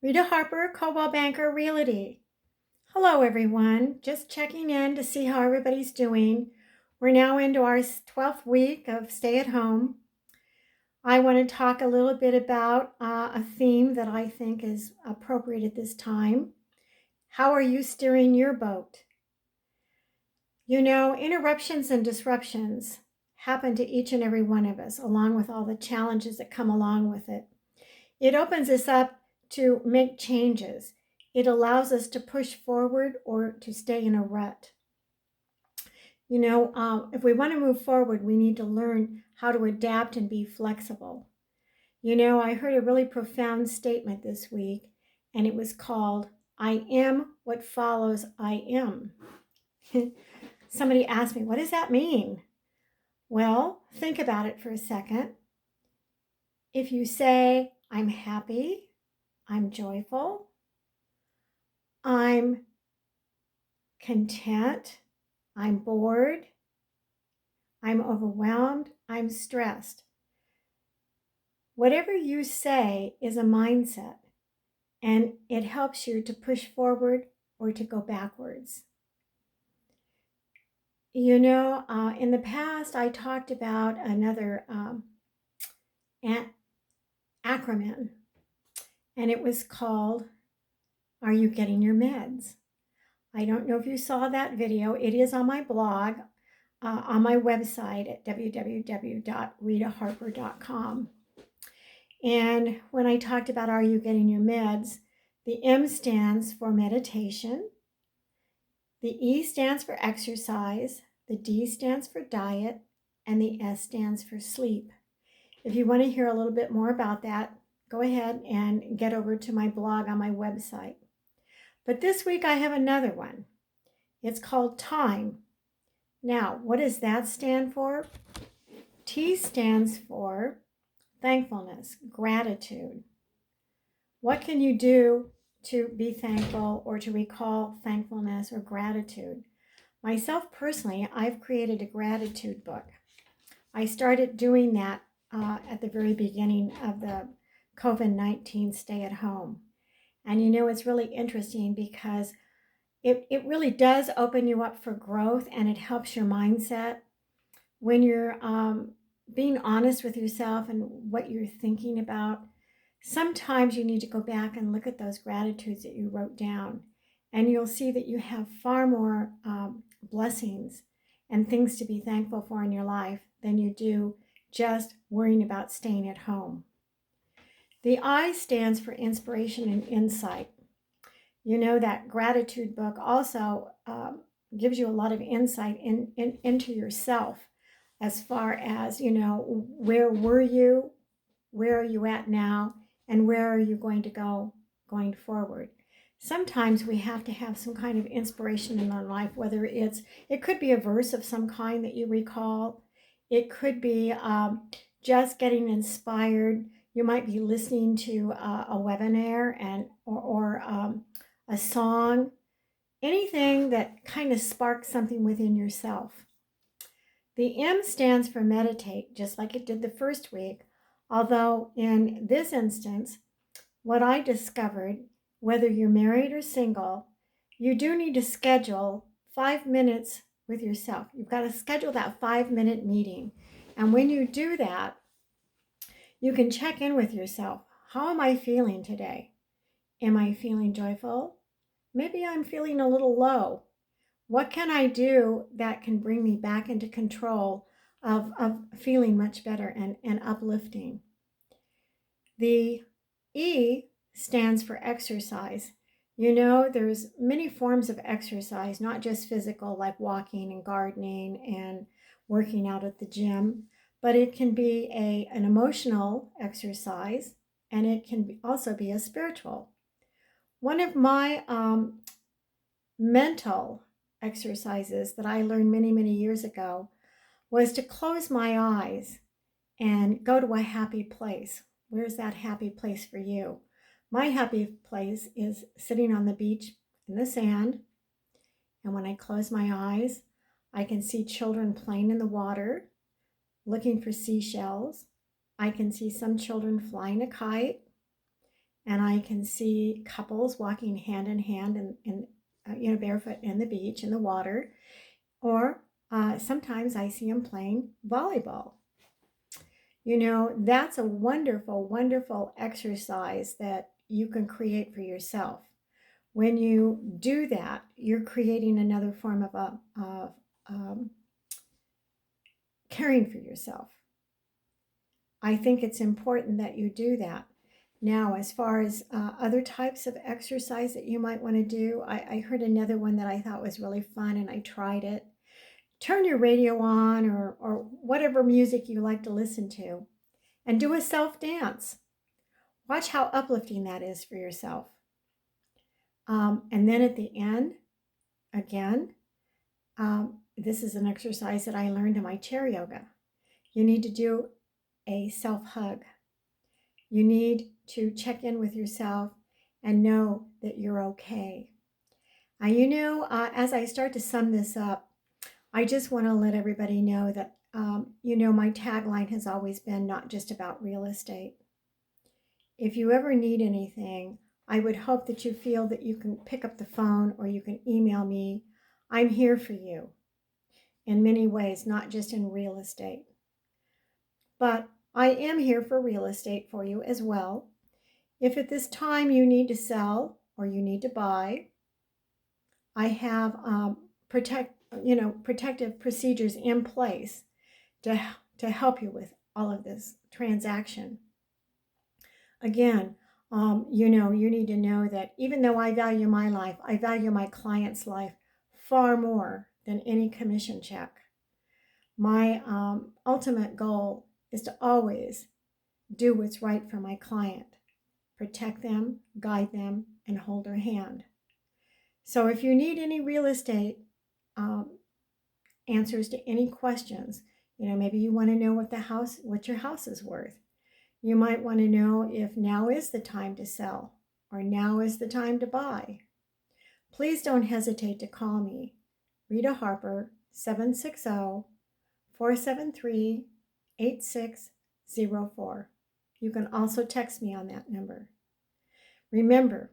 Rita Harper, Coldwell Banker Realty. Hello, everyone. Just checking in to see how everybody's doing. We're now into our 12th week of stay at home. I want to talk a little bit about a theme that I think is appropriate at this time. How are you steering your boat? You know, interruptions and disruptions happen to each and every one of us, along with all the challenges that come along with it. It opens us up to make changes. It allows us to push forward or to stay in a rut. You know, if we want to move forward, we need to learn how to adapt and be flexible. You know, I heard a really profound statement this week, and it was called, I am what follows I am. Somebody asked me, what does that mean? Well, think about it for a second. If you say, I'm happy, I'm joyful, I'm content, I'm bored, I'm overwhelmed, I'm stressed. Whatever you say is a mindset, and it helps you to push forward or to go backwards. You know, in the past, I talked about another Accramen, and it was called, Are You Getting Your Meds? I don't know if you saw that video. It is on my blog, on my website at www.ritaharper.com. And when I talked about Are You Getting Your Meds, the M stands for meditation, the E stands for exercise, the D stands for diet, and the S stands for sleep. If you want to hear a little bit more about that, go ahead and get over to my blog on my website. But this week I have another one. It's called time. Now, what does that stand for? T stands for thankfulness, gratitude. What can you do to be thankful or to recall thankfulness or gratitude? Myself personally, I've created a gratitude book. I started doing that at the very beginning of the COVID-19 stay at home. And you know, it's really interesting because it really does open you up for growth, and it helps your mindset. When you're being honest with yourself and what you're thinking about, sometimes you need to go back and look at those gratitudes that you wrote down, and you'll see that you have far more blessings and things to be thankful for in your life than you do just worrying about staying at home. The I stands for inspiration and insight. You know, that gratitude book also gives you a lot of insight into yourself, as far as, you know, where were you, where are you at now, and where are you going to go going forward. Sometimes we have to have some kind of inspiration in our life, whether it could be a verse of some kind that you recall. It could be just getting inspired. You might be listening to a webinar or a song, anything that kind of sparks something within yourself. The M stands for meditate, just like it did the first week, although in this instance, what I discovered, whether you're married or single, you do need to schedule 5 minutes with yourself. You've got to schedule that 5-minute meeting. And when you do that, you can check in with yourself. How am I feeling today? Am I feeling joyful? Maybe I'm feeling a little low. What can I do that can bring me back into control of feeling much better and uplifting? The E stands for exercise. You know, there's many forms of exercise, not just physical, like walking and gardening and working out at the gym, but it can be an emotional exercise, and it can also be a spiritual. One of my mental exercises that I learned many, many years ago was to close my eyes and go to a happy place. Where's that happy place for you? My happy place is sitting on the beach in the sand, and when I close my eyes, I can see children playing in the water, looking for seashells. I can see some children flying a kite, and I can see couples walking hand in hand in barefoot in the beach, in the water, or sometimes I see them playing volleyball. That's a wonderful, wonderful exercise that you can create for yourself. When you do that, you're creating another form of caring for yourself. I think it's important that you do that. Now, as far as other types of exercise that you might want to do, I heard another one that I thought was really fun, and I tried it. Turn your radio on or whatever music you like to listen to, and do a self-dance. Watch how uplifting that is for yourself. And then at the end, again, this is an exercise that I learned in my chair yoga. You need to do a self-hug. You need to check in with yourself and know that you're okay. As I start to sum this up, I just want to let everybody know that, my tagline has always been not just about real estate. If you ever need anything, I would hope that you feel that you can pick up the phone or you can email me. I'm here for you in many ways, not just in real estate. But I am here for real estate for you as well. If at this time you need to sell or you need to buy, I have protective procedures in place to help you with all of this transaction. Again, you need to know that even though I value my life, I value my client's life far more than any commission check. My ultimate goal is to always do what's right for my client, protect them, guide them, and hold their hand. So if you need any real estate answers to any questions, maybe you want to know what your house is worth. You might want to know if now is the time to sell or now is the time to buy. Please don't hesitate to call me, Rita Harper, 760-473-8604. You can also text me on that number. Remember,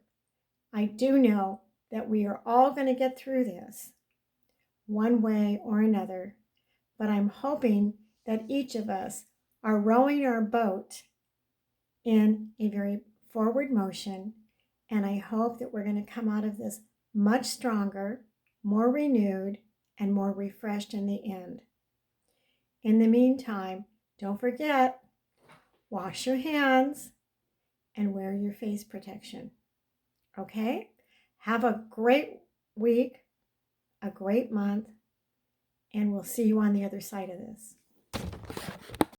I do know that we are all going to get through this one way or another, but I'm hoping that each of us are rowing our boat in a very forward motion, and I hope that we're going to come out of this much stronger, more renewed, and more refreshed in the end. In the meantime, don't forget, wash your hands and wear your face protection. Okay? Have a great week, a great month, and we'll see you on the other side of this.